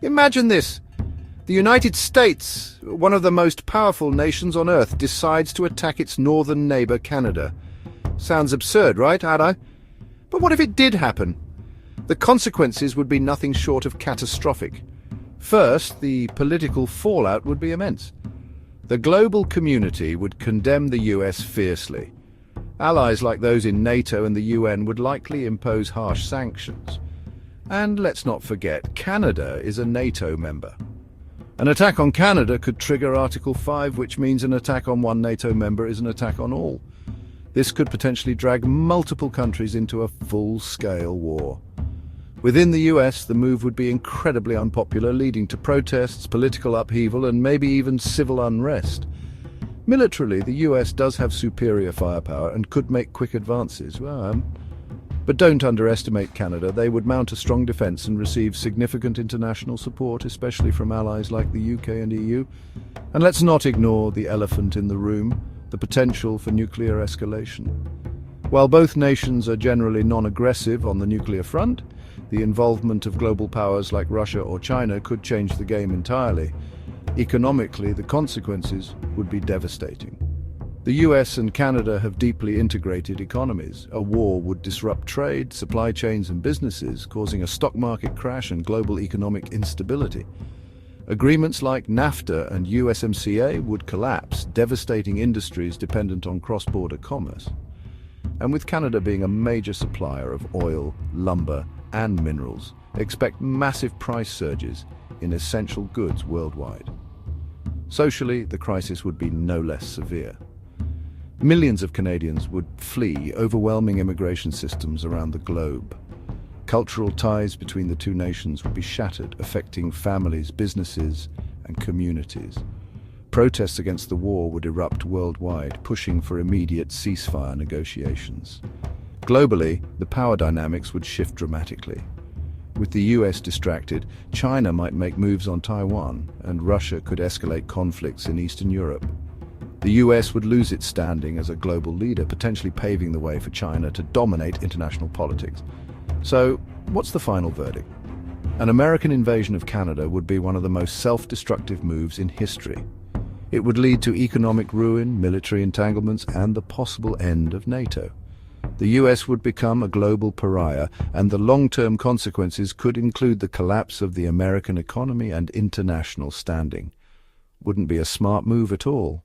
Imagine this. The United States, one of the most powerful nations on Earth, decides to attack its northern neighbour, Canada. Sounds absurd, right, Ada? But what if it did happen? The consequences would be nothing short of catastrophic. First, the political fallout would be immense. The global community would condemn the US fiercely. Allies like those in NATO and the UN would likely impose harsh sanctions. And let's not forget, Canada is a NATO member. An attack on Canada could trigger Article 5, which means an attack on one NATO member is an attack on all. This could potentially drag multiple countries into a full-scale war. Within the US, the move would be incredibly unpopular, leading to protests, political upheaval, and maybe even civil unrest. Militarily, the US does have superior firepower and could make quick advances. But don't underestimate Canada. They would mount a strong defence and receive significant international support, especially from allies like the UK and EU. And let's not ignore the elephant in the room, the potential for nuclear escalation. While both nations are generally non-aggressive on the nuclear front, the involvement of global powers like Russia or China could change the game entirely. Economically, the consequences would be devastating. The US and Canada have deeply integrated economies. A war would disrupt trade, supply chains and businesses, causing a stock market crash and global economic instability. Agreements like NAFTA and USMCA would collapse, devastating industries dependent on cross-border commerce. And with Canada being a major supplier of oil, lumber and minerals, expect massive price surges in essential goods worldwide. Socially, the crisis would be no less severe. Millions of Canadians would flee overwhelming immigration systems around the globe. Cultural ties between the two nations would be shattered, affecting families, businesses, and communities. Protests against the war would erupt worldwide, pushing for immediate ceasefire negotiations. Globally, the power dynamics would shift dramatically. With the US distracted, China might make moves on Taiwan, and Russia could escalate conflicts in Eastern Europe. The US would lose its standing as a global leader, potentially paving the way for China to dominate international politics. So, what's the final verdict? An American invasion of Canada would be one of the most self-destructive moves in history. It would lead to economic ruin, military entanglements, and the possible end of NATO. The US would become a global pariah, and the long-term consequences could include the collapse of the American economy and international standing. Wouldn't be a smart move at all.